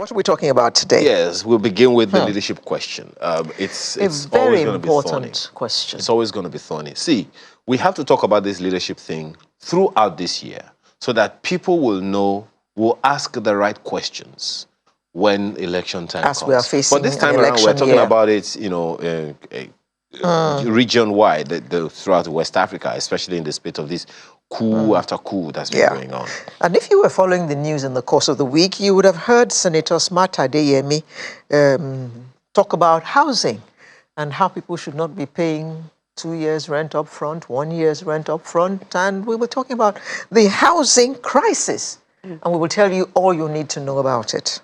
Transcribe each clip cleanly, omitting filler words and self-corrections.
What are we talking about today? Yes, we'll begin with the leadership question. It's very always going to be thorny. important question. It's always going to be thorny. See, we have to talk about this leadership thing throughout this year so that people will know, will ask the right questions when election time comes. As we are facing but this time an around, we're talking year. about it, region-wide, throughout West Africa, especially in the spate of this coup after coup that's been going on. And if you were following the news in the course of the week, you would have heard Senator Smart Adeyemi talk about housing and how people should not be paying 2 years rent up front, 1 year's rent up front. And we were talking about the housing crisis. And we will tell you all you need to know about it.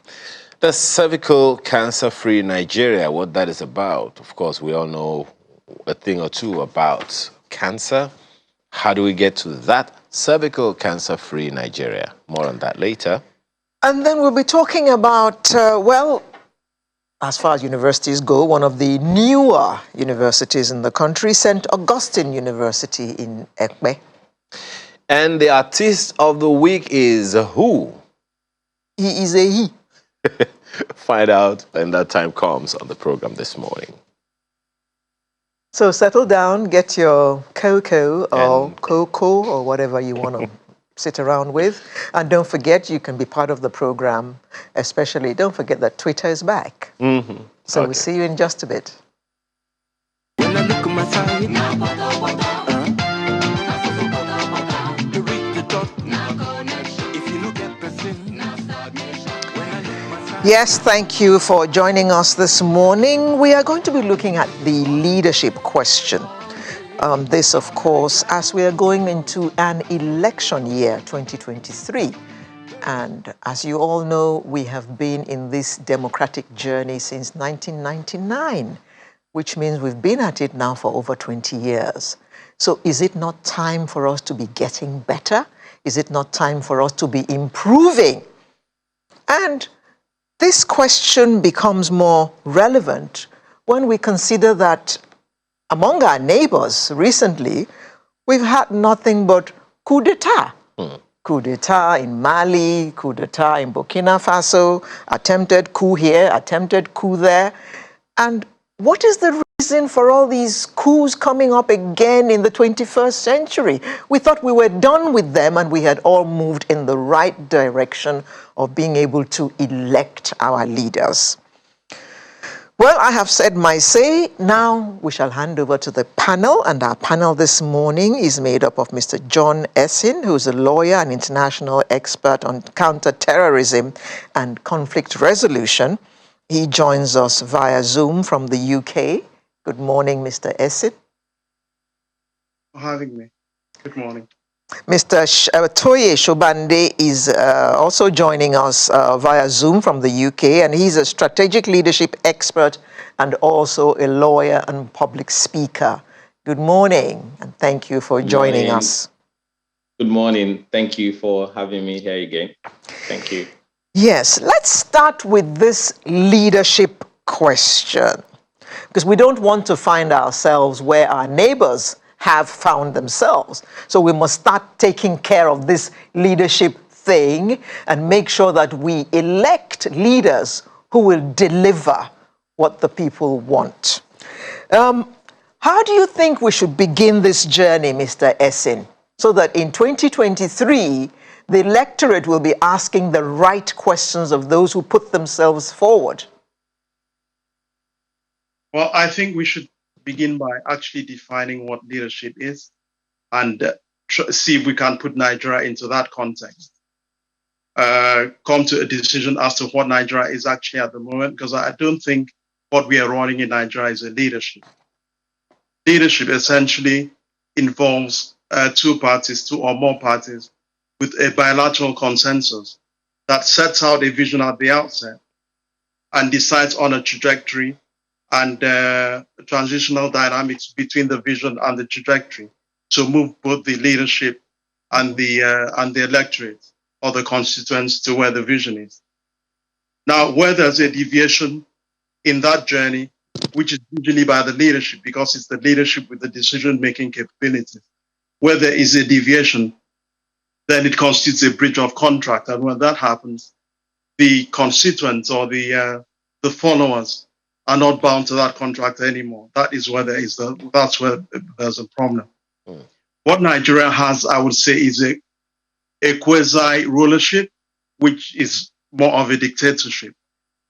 The cervical cancer-free Nigeria, what that is about. Of course, we all know a thing or two about cancer. How do we get to that cervical cancer-free Nigeria? More on that later. And then we'll be talking about, as far as universities go, one of the newer universities in the country, St. Augustine University in Ekpe. And the artist of the week is who? He is a he. Find out when that time comes on the program this morning. So settle down, get your cocoa or cocoa or whatever you want to sit around with. And don't forget, you can be part of the program, especially don't forget that Twitter is back. So we'll see you in just a bit. When I look at my side, Yes, thank you for joining us this morning. We are going to be looking at the leadership question. This, of course, as we are going into an election year, 2023. And as you all know, we have been in this democratic journey since 1999, which means we've been at it now for over 20 years. So is it not time for us to be getting better? Is it not time for us to be improving? And this question becomes more relevant when we consider that among our neighbors recently, we've had nothing but coup d'etat. Coup d'etat in Mali, coup d'etat in Burkina Faso, attempted coup here, attempted coup there. And what is the reason for all these coups coming up again in the 21st century? We thought we were done with them and we had all moved in the right direction of being able to elect our leaders. Well, I have said my say. Now we shall hand over to the panel, and our panel this morning is made up of Mr. John Essin, who's a lawyer and international expert on counter-terrorism and conflict resolution. He joins us via Zoom from the UK. Good morning, Mr. Essin. For having me. Good morning. Mr. Toye Sobande is also joining us via Zoom from the UK, and he's a strategic leadership expert and also a lawyer and public speaker. Good morning, and thank you for joining us. Good morning. Thank you for having me here again. Thank you. Yes, let's start with this leadership question, because we don't want to find ourselves where our neighbors have found themselves. So we must start taking care of this leadership thing and make sure that we elect leaders who will deliver what the people want. How do you think we should begin this journey, Mr. Essin, so that in 2023, the electorate will be asking the right questions of those who put themselves forward? Well, I think we should begin by actually defining what leadership is and see if we can put Nigeria into that context. Come to a decision as to what Nigeria is actually at the moment, because I don't think what we are running in Nigeria is a leadership. Leadership essentially involves two or more parties with a bilateral consensus that sets out a vision at the outset and decides on a trajectory and transitional dynamics between the vision and the trajectory to move both the leadership and the electorate or the constituents to where the vision is. Now, where there's a deviation in that journey, which is usually by the leadership, because it's the leadership with the decision-making capabilities, where there is a deviation, then it constitutes a breach of contract. And when that happens, the constituents or the followers are not bound to that contract anymore. That is where that's where there's a problem. Mm. What Nigeria has, I would say, is a quasi rulership, which is more of a dictatorship.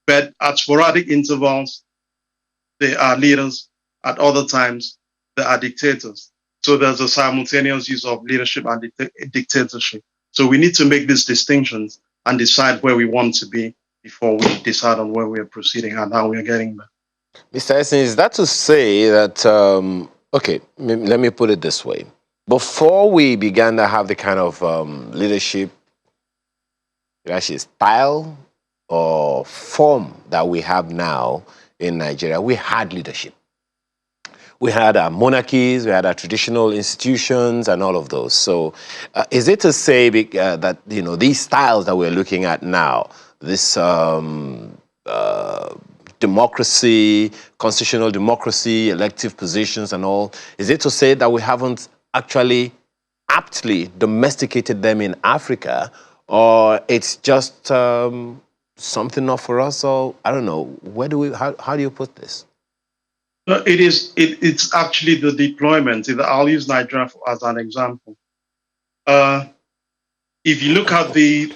But at sporadic intervals, they are leaders. At other times, they are dictators. So there's a simultaneous use of leadership and dictatorship. So we need to make these distinctions and decide where we want to be before we decide on where we are proceeding and how we are getting there. Mr. Essen, is that to say that, okay, let me put it this way. Before we began to have the kind of leadership, actually style or form that we have now in Nigeria, we had leadership. We had our monarchies, we had our traditional institutions and all of those. So is it to say that, you know, these styles that we're looking at now, this democracy, constitutional democracy, elective positions and all, is it to say that we haven't actually aptly domesticated them in Africa, or it's just something not for us? Or I don't know, how do you put this? No, it's actually the deployment. I'll use Nigeria as an example. If you look at the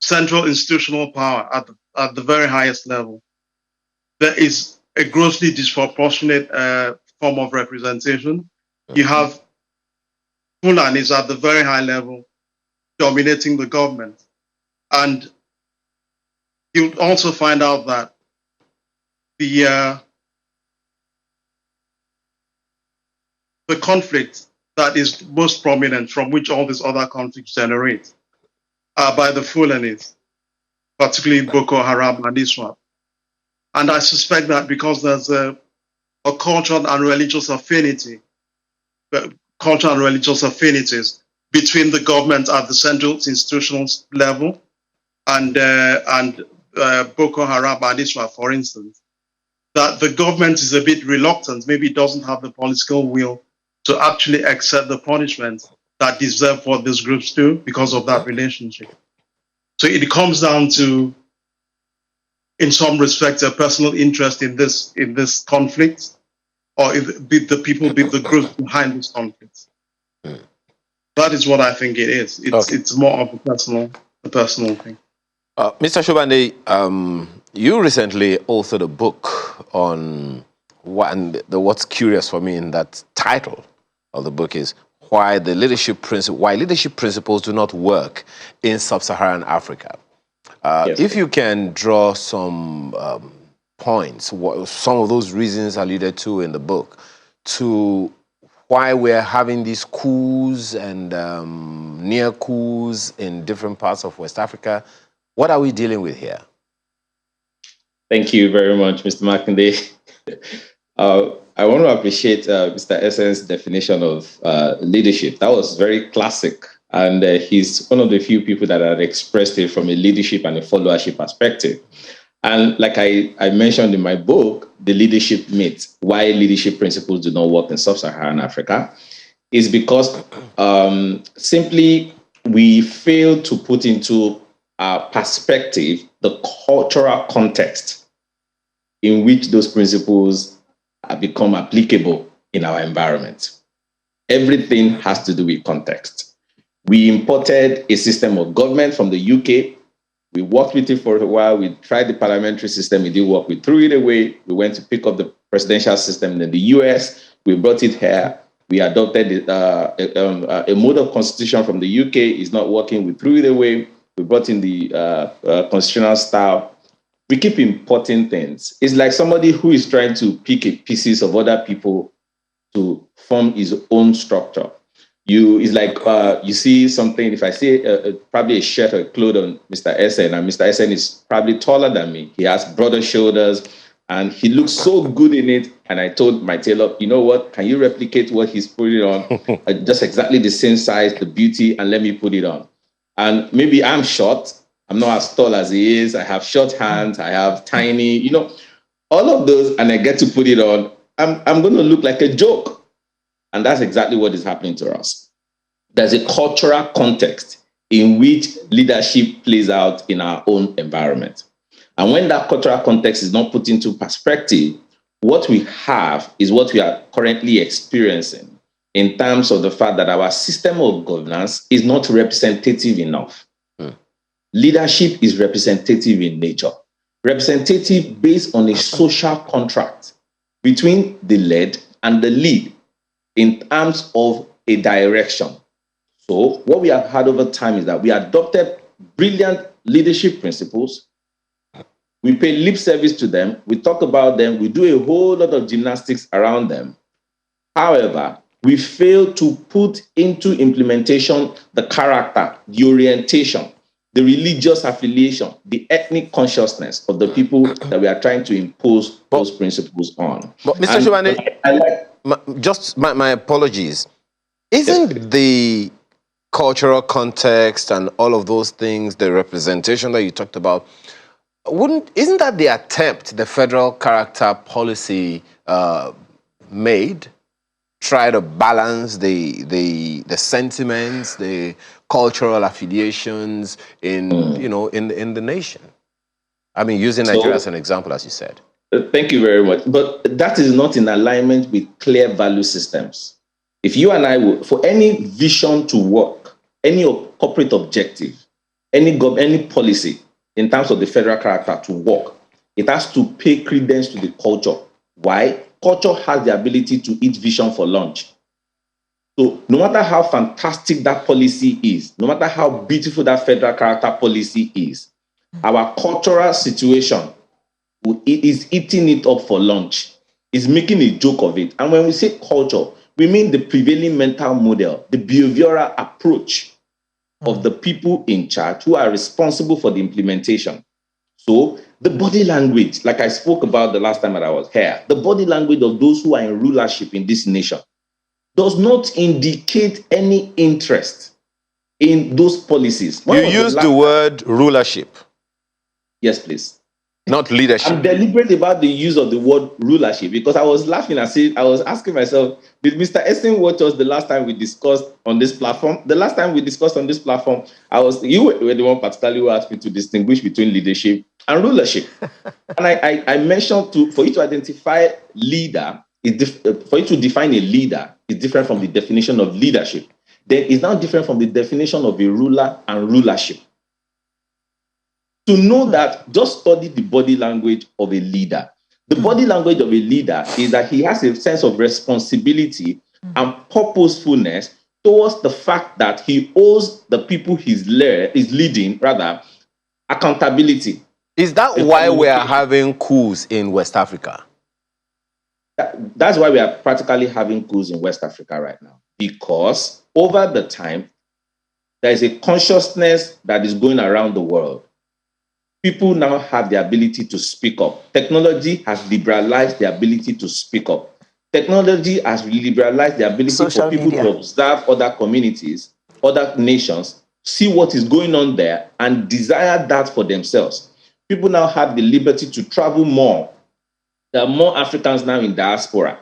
central institutional power at the very highest level, there is a grossly disproportionate form of representation. You have Fulanis at the very high level dominating the government. And you'll also find out that the conflict that is most prominent, from which all these other conflicts generate, are by the Fulanis, particularly Boko Haram and ISWAP. And I suspect that because there's a cultural and religious affinity, cultural and religious affinities between the government at the central institutional level and Boko Haram and ISWAP, for instance, that the government is a bit reluctant, maybe it doesn't have the political will to actually accept the punishment that deserve what these groups do because of that relationship. So it comes down to, in some respects, a personal interest in this conflict, or the groups behind this conflict. That is what I think it is. It's more of a personal thing. Mr. Sobande, you recently authored a book on what's curious for me in that title of the book is why leadership principles do not work in Sub-Saharan Africa. Yes. If you can draw some points, some of those reasons alluded to in the book, to why we're having these coups and near coups in different parts of West Africa, what are we dealing with here? Thank you very much, Mr. Makinde. I want to appreciate Mr. Essen's definition of leadership. That was very classic. And he's one of the few people that had expressed it from a leadership and a followership perspective. And like I mentioned in my book, The Leadership Myth, why leadership principles do not work in Sub-Saharan Africa, is because simply we fail to put into perspective the cultural context in which those principles become applicable in our environment. Everything has to do with context. We imported a system of government from the UK. We worked with it for a while. We tried the parliamentary system. It didn't work. We threw it away. We went to pick up the presidential system in the US. We brought it here. We adopted a mode of constitution from the UK. It's not working. We threw it away. We brought in the constitutional style. We keep importing things. It's like somebody who is trying to pick pieces of other people to form his own structure. It's like you see something, if I see probably a shirt or a cloth on Mr. Essen, and Mr. Essen is probably taller than me. He has broader shoulders, and he looks so good in it. And I told my tailor, you know what, can you replicate what he's putting on? Just exactly the same size, the beauty, and let me put it on. And maybe I'm short. I'm not as tall as he is. I have short hands. I have tiny, all of those, and I get to put it on. I'm going to look like a joke. And that's exactly what is happening to us. There's a cultural context in which leadership plays out in our own environment. And when that cultural context is not put into perspective, what we have is what we are currently experiencing in terms of the fact that our system of governance is not representative enough. Leadership is representative in nature, representative based on a social contract between the led and the lead in terms of a direction. So what we have had over time is that we adopted brilliant leadership principles. We pay lip service to them. We talk about them. We do a whole lot of gymnastics around them. However, we fail to put into implementation the character, the orientation, the religious affiliation, the ethnic consciousness of the people that we are trying to impose those principles on. But Mr. Sobande, my apologies. Isn't the cultural context and all of those things, the representation that you talked about, isn't that the attempt the federal character policy made? Try to balance the sentiments, the cultural affiliations in the nation. I mean, using Nigeria as an example, as you said. Thank you very much. But that is not in alignment with clear value systems. If you and I for any vision to work, any corporate objective, any policy in terms of the federal character to work, it has to pay credence to the culture. Why? Culture has the ability to eat vision for lunch. So no matter how fantastic that policy is, no matter how beautiful that federal character policy is, our cultural situation is eating it up for lunch, is making a joke of it. And when we say culture, we mean the prevailing mental model, the behavioral approach of the people in charge who are responsible for the implementation. So the body language, like I spoke about the last time that I was here, the body language of those who are in rulership in this nation does not indicate any interest in those policies. You used the word rulership. Yes, please. Not leadership. I'm deliberate about the use of the word rulership because I was laughing. I was asking myself, did Mr. Essen watch us the last time we discussed on this platform? The last time we discussed on this platform, you were the one particularly who asked me to distinguish between leadership and rulership. And I mentioned for you to identify leader, for you to define a leader is different from the definition of leadership. Then it's now different from the definition of a ruler and rulership. To know that, just study the body language of a leader. The body language of a leader is that he has a sense of responsibility and purposefulness towards the fact that he owes the people he's leading, accountability. Is that why we are having coups in West Africa? That's why we are practically having coups in West Africa right now. Because over the time, there is a consciousness that is going around the world. People now have the ability to speak up. Technology has liberalized the ability to speak up. Technology has liberalized the ability for people to observe other communities, other nations, see what is going on there, and desire that for themselves. People now have the liberty to travel more. There are more Africans now in diaspora,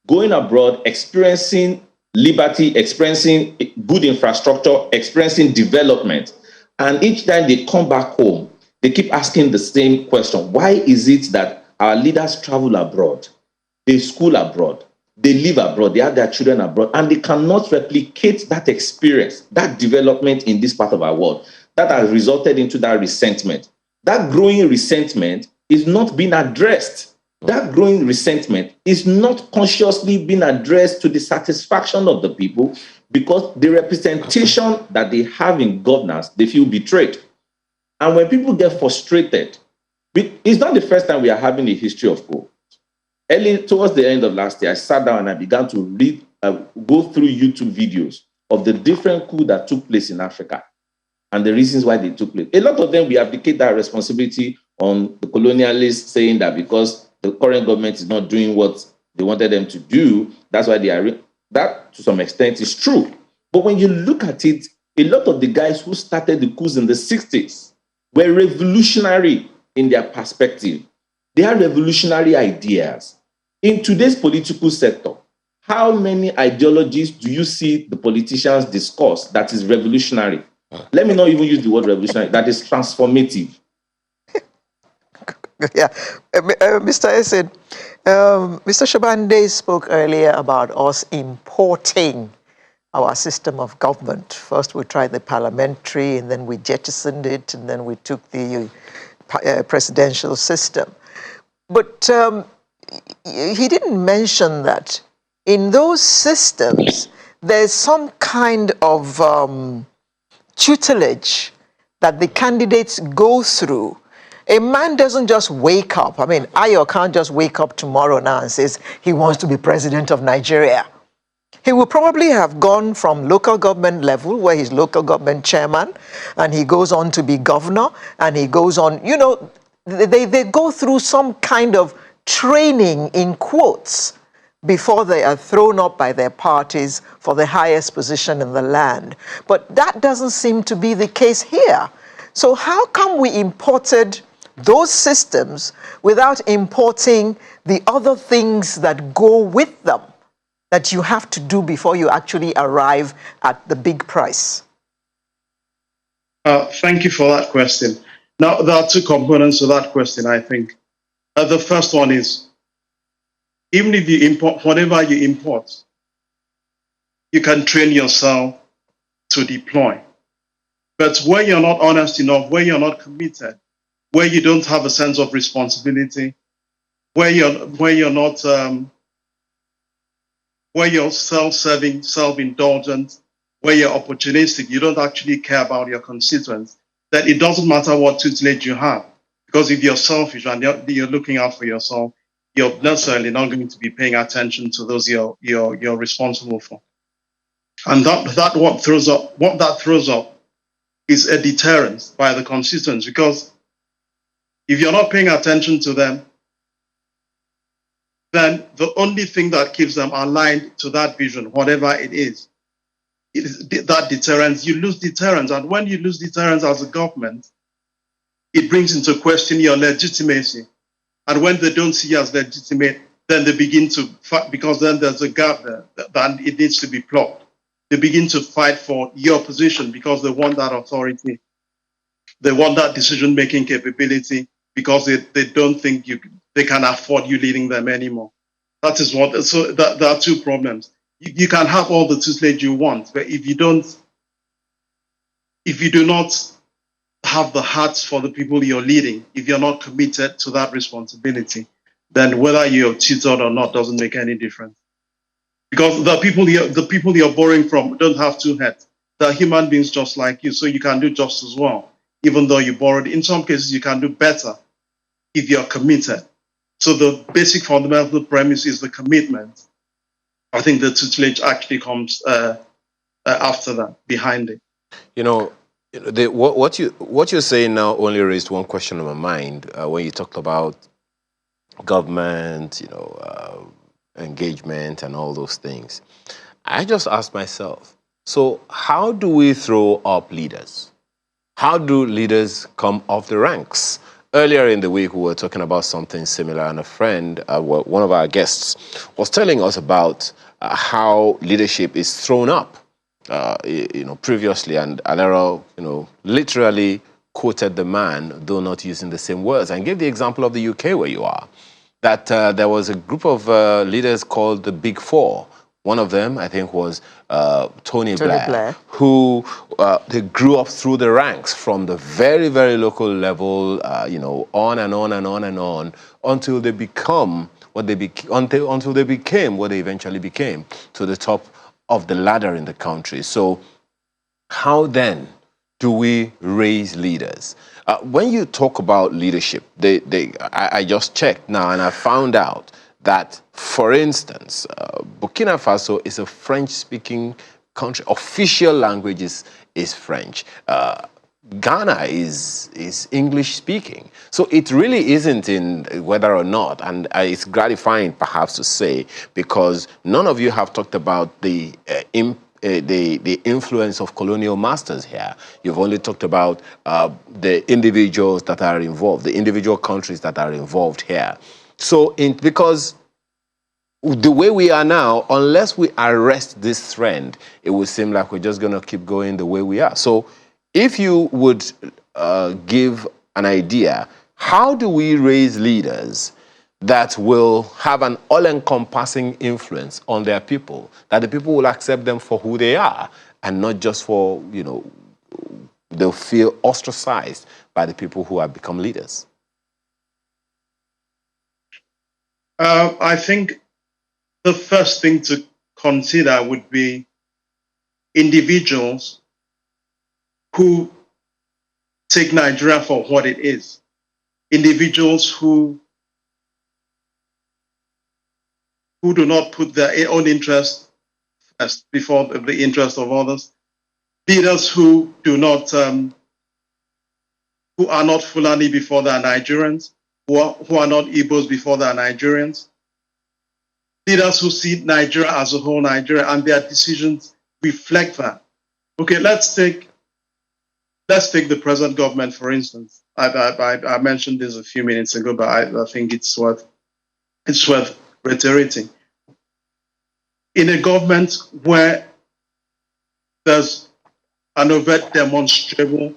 going abroad, experiencing liberty, experiencing good infrastructure, experiencing development. And each time they come back home, they keep asking the same question. Why is it that our leaders travel abroad, they school abroad, they live abroad, they have their children abroad, and they cannot replicate that experience, that development in this part of our world? That has resulted into that resentment. That growing resentment is not being addressed. That growing resentment is not consciously being addressed to the satisfaction of the people because the representation that they have in governance, they feel betrayed. And when people get frustrated, it's not the first time we are having a history of coup. Towards the end of last year, I sat down and I began to go through YouTube videos of the different coups that took place in Africa and the reasons why they took place. A lot of them, we abdicate that responsibility on the colonialists, saying that because the current government is not doing what they wanted them to do, that's why they are. That, to some extent, is true. But when you look at it, a lot of the guys who started the coups in the 60s, were revolutionary in their perspective. They are revolutionary ideas. In today's political sector, how many ideologies do you see the politicians discuss that is revolutionary? Let me not even use the word revolutionary. That is transformative. Yeah, Mr. Essen, Mr. Sobande spoke earlier about us importing our system of government. First, we tried the parliamentary, and then we jettisoned it, and then we took the presidential system. But he didn't mention that in those systems, there's some kind of tutelage that the candidates go through. A man doesn't just wake up. I mean, Ayo can't just wake up tomorrow now and says he wants to be president of Nigeria. He will probably have gone from local government level, where he's local government chairman, and he goes on to be governor, and he goes on, you know, they go through some kind of training, in quotes, before they are thrown up by their parties for the highest position in the land. But that doesn't seem to be the case here. So how come we imported those systems without importing the other things that go with them, that you have to do before you actually arrive at the big price? Thank you for that question. Now, there are two components to that question, I think. The first one is, even if you import, whatever you import, you can train yourself to deploy. But where you're not honest enough, where you're not committed, where you don't have a sense of responsibility, where you're not, where you're self-serving, self-indulgent, where you're opportunistic, you don't actually care about your constituents, then it doesn't matter what tutelage you have. Because if you're selfish and you're looking out for yourself, you're necessarily not going to be paying attention to those you're responsible for. And what that throws up is a deterrence by the constituents, because if you're not paying attention to them, then the only thing that keeps them aligned to that vision, whatever it is that deterrence. You lose deterrence. And when you lose deterrence as a government, it brings into question your legitimacy. And when they don't see you as legitimate, then they begin to fight, because then there's a gap there that it needs to be plugged. They begin to fight for your position because they want that authority. They want that decision-making capability because they don't think they can afford you leading them anymore. That is what. So there are two problems. You can have all the tutelage you want, but if you do not have the hearts for the people you're leading, if you're not committed to that responsibility, then whether you're tutored or not doesn't make any difference. Because the people you're borrowing from don't have two heads. They're human beings just like you, so you can do just as well, even though you borrowed. In some cases, you can do better if you're committed. So the basic fundamental premise is the commitment. I think the tutelage actually comes after that, behind it. You know, what you're saying now only raised one question in my mind when you talked about government, engagement and all those things. I just asked myself, so how do we throw up leaders? How do leaders come off the ranks? Earlier in the week, we were talking about something similar, and a friend, one of our guests, was telling us about how leadership is thrown up, previously, and Alero, literally quoted the man, though not using the same words, and gave the example of the UK where you are, that there was a group of leaders called the Big Four. One of them, I think, was Tony Blair, who they grew up through the ranks from the very, very local level, on and on and on and on, until they become until they became what they eventually became, to the top of the ladder in the country. So, how then do we raise leaders? When you talk about leadership, I just checked now and I found out that, for instance, Burkina Faso is a French-speaking country. Official language is French. Ghana is English-speaking. So it really isn't in whether or not, and it's gratifying perhaps to say, because none of you have talked about the influence of colonial masters here. You've only talked about the individuals that are involved, the individual countries that are involved here. So, because the way we are now, unless we arrest this trend, it will seem like we're just going to keep going the way we are. So, if you would give an idea, how do we raise leaders that will have an all-encompassing influence on their people, that the people will accept them for who they are and not just for, they'll feel ostracized by the people who have become leaders? I think the first thing to consider would be individuals who take Nigeria for what it is. Individuals who do not put their own interest first before the interest of others. Leaders who do not, who are not Fulani before they are Nigerians, who are not Igbos before they are Nigerians. Leaders who see Nigeria as a whole Nigeria and their decisions reflect that. Okay, let's take the present government, for instance. I mentioned this a few minutes ago, but I think it's worth reiterating. In a government where there's an overt demonstrable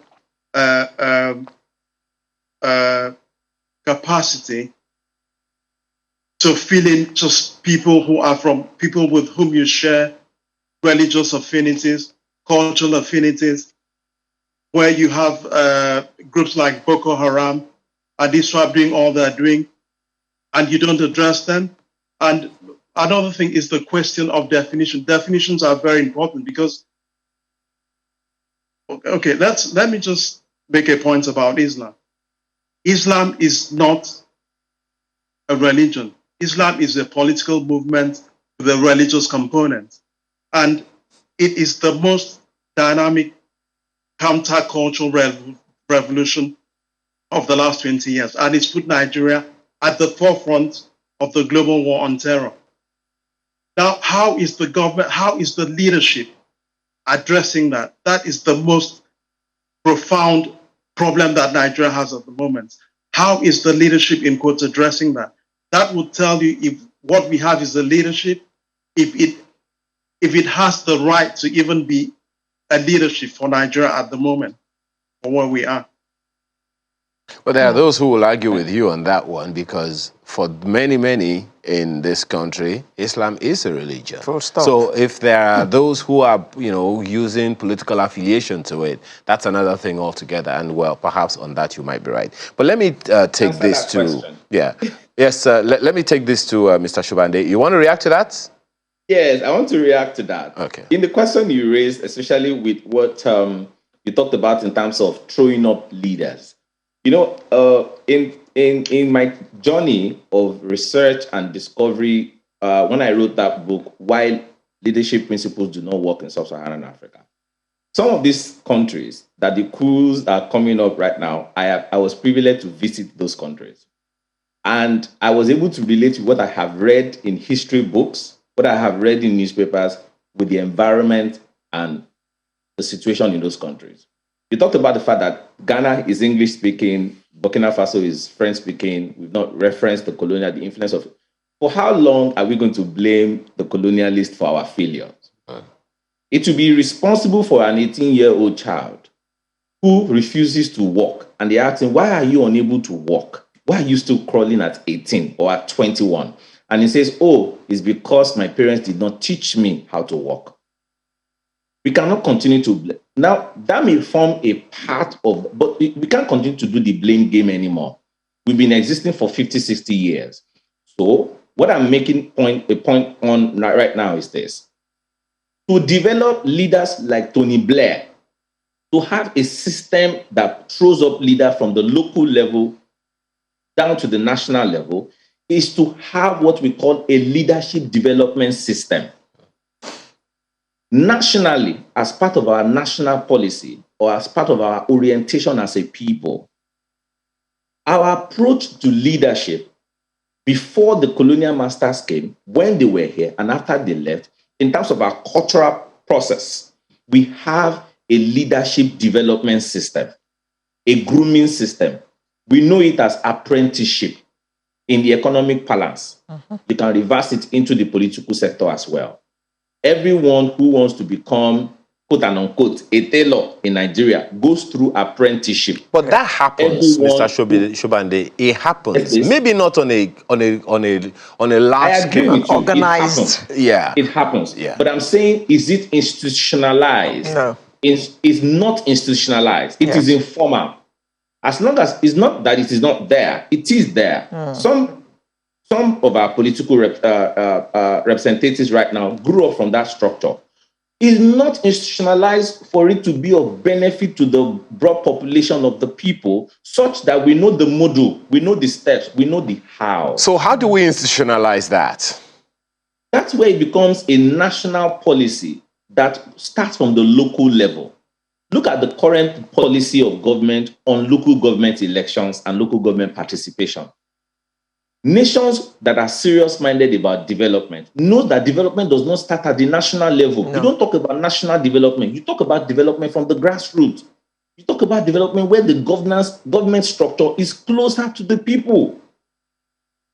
capacity to fill in just people with whom you share religious affinities, cultural affinities, where you have groups like Boko Haram and Islam doing all they're doing, and you don't address them. And another thing is the question of definition. Definitions are very important because, okay, let me just make a point about Islam. Islam is not a religion. Islam is a political movement with a religious component. And it is the most dynamic countercultural revolution of the last 20 years. And it's put Nigeria at the forefront of the global war on terror. Now, how is the government, how is the leadership addressing that? That is the most profound problem that Nigeria has at the moment. How is the leadership, in quotes, addressing that? That would tell you if what we have is a leadership, if it has the right to even be a leadership for Nigeria at the moment, or where we are. But there are those who will argue with you on that one because for many, many in this country, Islam is a religion. Full stop. So if there are those who are, using political affiliation to it, that's another thing altogether. And well, perhaps on that you might be right. But let me take this to... Question. Yeah. Yes, let me take this to Mr. Sobande. You want to react to that? Yes, I want to react to that. Okay. In the question you raised, especially with what you talked about in terms of throwing up leaders, in my journey of research and discovery, when I wrote that book, Why Leadership Principles Do Not Work in Sub-Saharan Africa, some of these countries that the coups are coming up right now, I was privileged to visit those countries. And I was able to relate to what I have read in history books, what I have read in newspapers with the environment and the situation in those countries. You talked about the fact that Ghana is English speaking, Burkina Faso is French speaking. We've not referenced the influence of. For how long are we going to blame the colonialists for our failures? It will be responsible for an 18-year-old child who refuses to walk, and they ask him, why are you unable to walk? Why are you still crawling at 18 or at 21? And he says, oh, it's because my parents did not teach me how to walk. We cannot continue to blame. Now, that may form a part of, but we can't continue to do the blame game anymore. We've been existing for 50, 60 years. So what I'm making a point on right now is this. To develop leaders like Tony Blair, to have a system that throws up leaders from the local level down to the national level, is to have what we call a leadership development system. Nationally, as part of our national policy or as part of our orientation as a people, our approach to leadership before the colonial masters came, when they were here and after they left, in terms of our cultural process, we have a leadership development system, a grooming system. We know it as apprenticeship in the economic balance. You can reverse it into the political sector as well. Everyone who wants to become quote and unquote, a tailor in Nigeria goes through apprenticeship. But that happens, Everyone Mr. Sobande. It happens. Yes, Maybe not on a large I agree scale. with you. Organized. It happens. Yeah. It happens. Yeah. But I'm saying, is it institutionalized? No. It's not institutionalized. It is informal. As long as it's not that it is not there, it is there. Some of our political representatives right now grew up from that structure. It's not institutionalized for it to be of benefit to the broad population of the people, such that we know the model, we know the steps, we know the how. So how do we institutionalize that? That's where it becomes a national policy that starts from the local level. Look at the current policy of government on local government elections and local government participation. Nations that are serious-minded about development know that development does not start at the national level. No. You don't talk about national development. You talk about development from the grassroots. You talk about development where the government structure is closer to the people.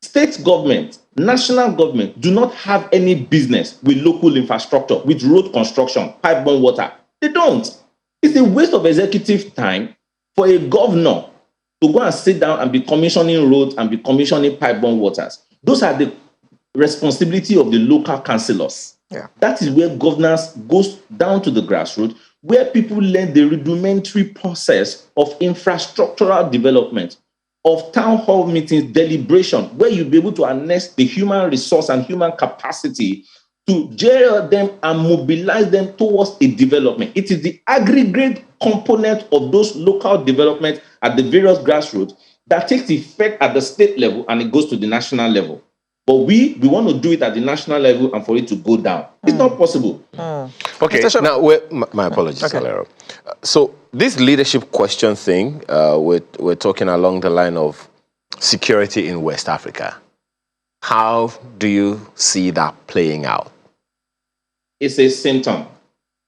State government, national government do not have any business with local infrastructure, with road construction, pipe-borne water. They don't. It's a waste of executive time for a governor to go and sit down and be commissioning roads and be commissioning pipe-borne waters. Those are the responsibility of the local councillors. Yeah. That is where governance goes down to the grassroots, where people learn the rudimentary process of infrastructural development, of town hall meetings, deliberation, where you'll be able to harness the human resource and human capacity to gel them and mobilize them towards a development. It is the aggregate component of those local development at the various grassroots that takes effect at the state level and it goes to the national level. But we want to do it at the national level and for it to go down. It's not possible. Okay, now, my apologies, Alero. So this leadership question thing, we're talking along the line of security in West Africa. How do you see that playing out? It's a symptom.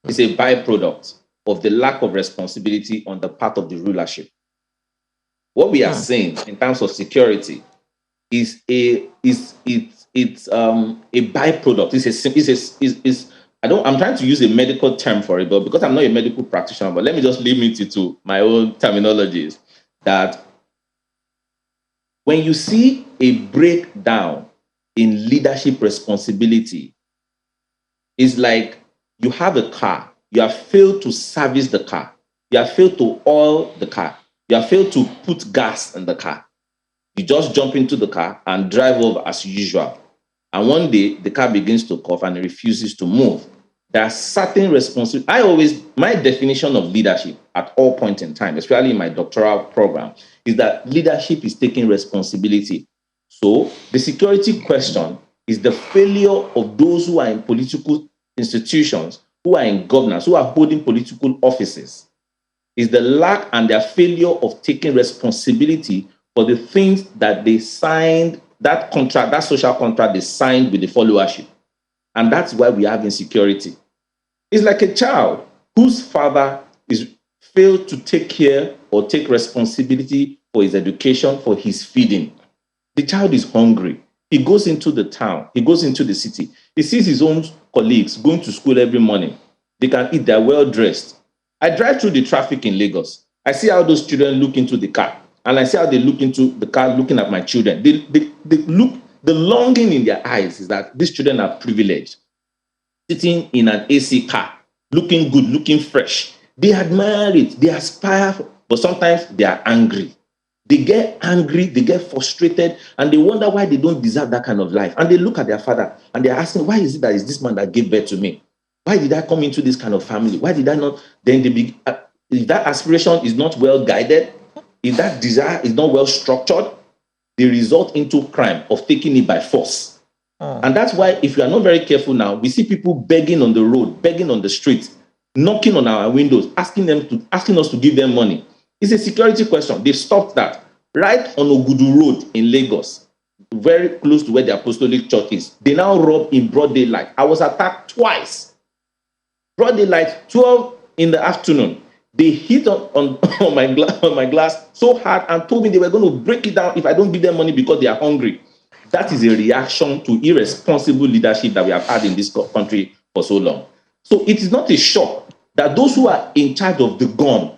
It's a byproduct of the lack of responsibility on the part of the rulership. What we are seeing in terms of security is a byproduct. I'm trying to use a medical term for it, but because I'm not a medical practitioner, but let me just limit it to my own terminologies. That when you see a breakdown in leadership responsibility, it's like you have a car, you have failed to service the car, you have failed to oil the car, you have failed to put gas in the car. You just jump into the car and drive over as usual. And one day, the car begins to cough and it refuses to move. There are certain responsibilities. My definition of leadership at all points in time, especially in my doctoral program, is that leadership is taking responsibility. So the security question is the failure of those who are in political institutions, who are in governance, who are holding political offices, is the lack and their failure of taking responsibility for the things that they signed, that contract, that social contract they signed with the followership. And that's why we have insecurity. It's like a child whose father is failed to take care or take responsibility for his education, for his feeding. The child is hungry. He goes into the town. He goes into the city. He sees his own colleagues going to school every morning. They can eat. They're well-dressed. I drive through the traffic in Lagos. I see how those children look into the car. And I see how they look into the car looking at my children. They look, the longing in their eyes is that these children are privileged. Sitting in an AC car, looking good, looking fresh. They admire it. They aspire, but sometimes they are angry. They get angry, they get frustrated, and they wonder why they don't deserve that kind of life. And they look at their father and they're asking, why is it that it's this man that gave birth to me? Why did I come into this kind of family? Why did I not? Then if that aspiration is not well guided, if that desire is not well structured, they result into crime of taking it by force. And that's why, if you are not very careful now, we see people begging on the road, begging on the street, knocking on our windows, asking us to give them money. It's a security question. They've stopped that. Right on Ogudu Road in Lagos, very close to where the Apostolic Church is. They now rob in broad daylight. I was attacked twice. Broad daylight, 12 in the afternoon. They hit on my glass so hard and told me they were going to break it down if I don't give them money because they are hungry. That is a reaction to irresponsible leadership that we have had in this country for so long. So it is not a shock that those who are in charge of the gun,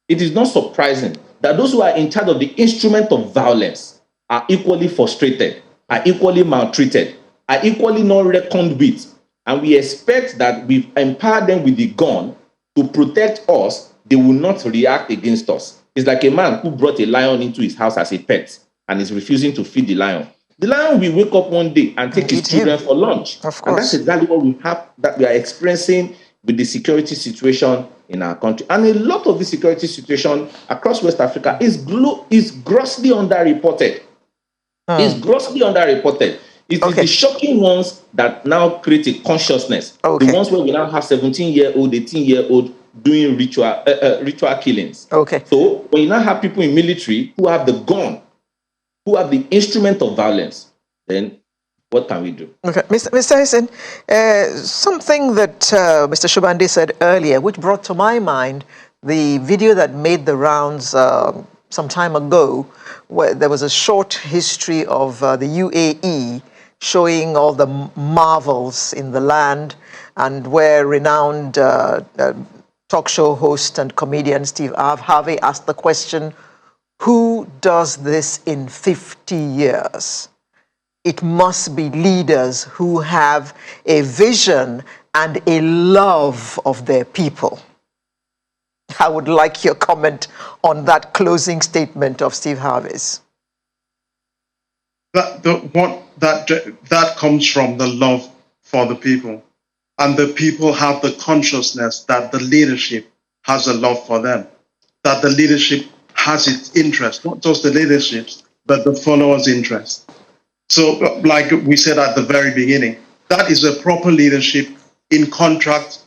it is not surprising that those who are in charge of the instrument of violence are equally frustrated, are equally maltreated, are equally not reckoned with. And we expect that we've empowered them with the gun to protect us, they will not react against us. It's like a man who brought a lion into his house as a pet and is refusing to feed the lion. The lion will wake up one day and take his children for lunch. Of course. And that's exactly what we have, that we are experiencing with the security situation in our country. And a lot of the security situation across West Africa is grossly underreported. It's grossly underreported. It is the shocking ones that now create a consciousness. The ones where we now have 17-year-old, 18-year-old doing ritual killings. So when you now have people in military who have the gun, who have the instrument of violence, then what can we do? Mr. Hyson, something that Mr. Sobande said earlier, which brought to my mind the video that made the rounds some time ago, where there was a short history of the UAE showing all the marvels in the land, and where renowned talk show host and comedian Steve Harvey asked the question, who does this in 50 years? It must be leaders who have a vision and a love of their people. I would like your comment on that closing statement of Steve Harvey's. That comes from the love for the people. And the people have the consciousness that the leadership has a love for them, that the leadership has its interest, not just the leadership's, but the followers' interest. So, like we said at the very beginning, that is a proper leadership in contract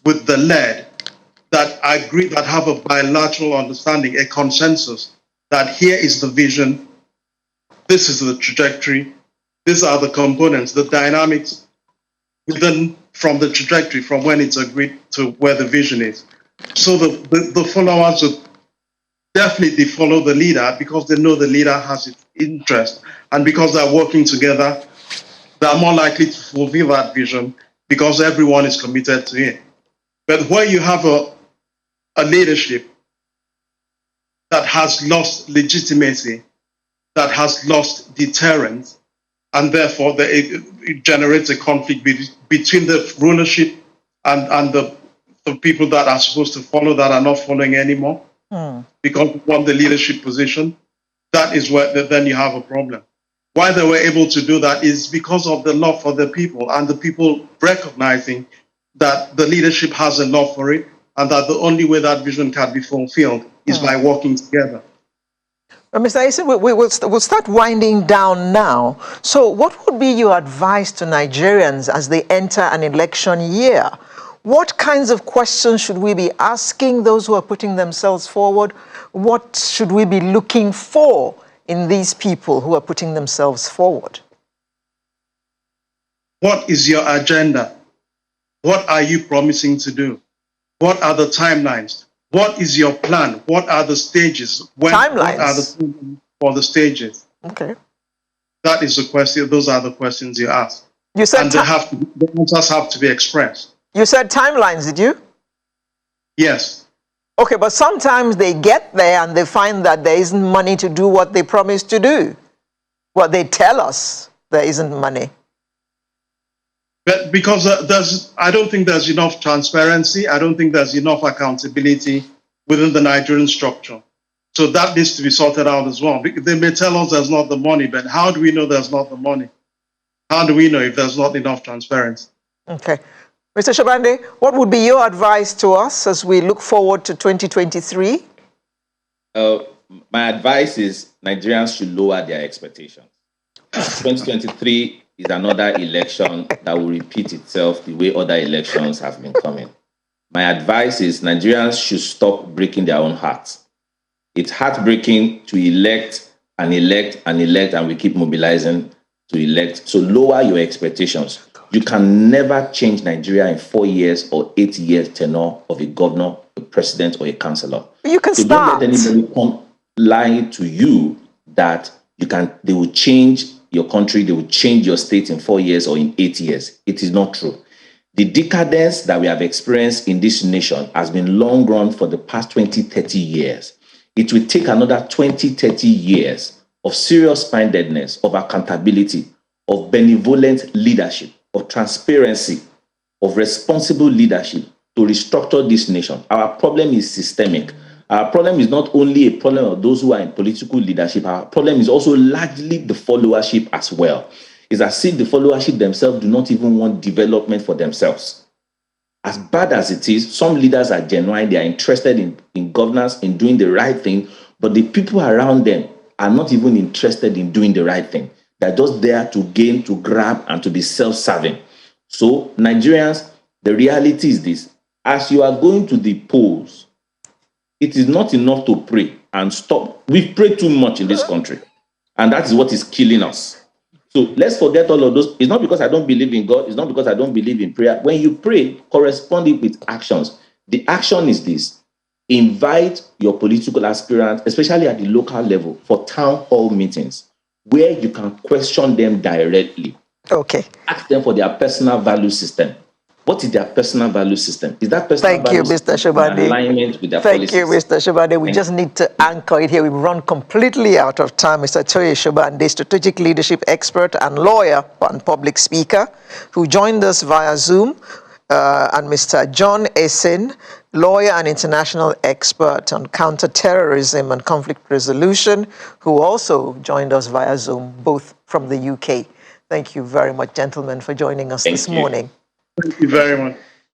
with the led, that agree, that have a bilateral understanding, a consensus, that here is the vision, this is the trajectory, these are the components, the dynamics within, from the trajectory, from when it's agreed to where the vision is. So the followers would definitely follow the leader because they know the leader has its interest. And because they're working together, they're more likely to fulfill that vision because everyone is committed to it. But where you have a leadership that has lost legitimacy, that has lost deterrence, and therefore it generates a conflict between the rulership and the people that are supposed to follow that are not following anymore, because you want the leadership position, that is where then you have a problem. Why they were able to do that is because of the love for the people and the people recognizing that the leadership has a love for it and that the only way that vision can be fulfilled is by working together. Mr. Hyson, we'll start winding down now. So what would be your advice to Nigerians as they enter an election year? What kinds of questions should we be asking those who are putting themselves forward? What should we be looking for in these people who are putting themselves forward? What is your agenda? What are you promising to do? What are the timelines? What is your plan? What are the stages? Timelines? What are the for the stages? Okay. That is the question. Those are the questions you ask. You said and the answers have to be expressed. You said timelines, did you? Yes. Okay, but sometimes they get there and they find that there isn't money to do what they promised to do. Well, they tell us there isn't money. But because I don't think there's enough transparency. I don't think there's enough accountability within the Nigerian structure. So that needs to be sorted out as well. They may tell us there's not the money, but how do we know there's not the money? How do we know if there's not enough transparency? Okay. Mr. Sobande, what would be your advice to us as we look forward to 2023? My advice is Nigerians should lower their expectations. 2023 is another election that will repeat itself the way other elections have been coming. My advice is Nigerians should stop breaking their own hearts. It's heartbreaking to elect and elect and elect, and we keep mobilizing to elect. So lower your expectations. You can never change Nigeria in 4 years or 8 years tenure of a governor, a president, or a councillor. You can start. Don't let anybody come lying to you that they will change your country, they will change your state in 4 years or in 8 years. It is not true. The decadence that we have experienced in this nation has been long run for the past 20, 30 years. It will take another 20, 30 years of serious mindedness, of accountability, of benevolent leadership, of transparency, of responsible leadership to restructure this nation. Our problem is systemic. Our problem is not only a problem of those who are in political leadership, our problem is also largely the followership as well. It's as if the followership themselves do not even want development for themselves. As bad as it is, some leaders are genuine, they are interested in governance, in doing the right thing, but the people around them are not even interested in doing the right thing. They're just there to gain, to grab, and to be self-serving. So, Nigerians, the reality is this. As you are going to the polls, it is not enough to pray and stop. We've prayed too much in this country, and that is what is killing us. So let's forget all of those. It's not because I don't believe in God. It's not because I don't believe in prayer. When you pray, correspond it with actions. The action is this. Invite your political aspirants, especially at the local level, for town hall meetings where you can question them directly. Okay. Ask them for their personal value system. What is their personal value system? Is that personal Thank you, value Mr. system Sobande. in alignment with their Thank policies? you, Mr. Sobande. We just need to anchor it here. We've run completely out of time. Mr. Toye Sobande, strategic leadership expert and lawyer and public speaker, who joined us via Zoom, and Mr. John Essen, lawyer and international expert on counterterrorism and conflict resolution, who also joined us via Zoom, both from the UK. Thank you very much, gentlemen, for joining us this morning. Thank you very much.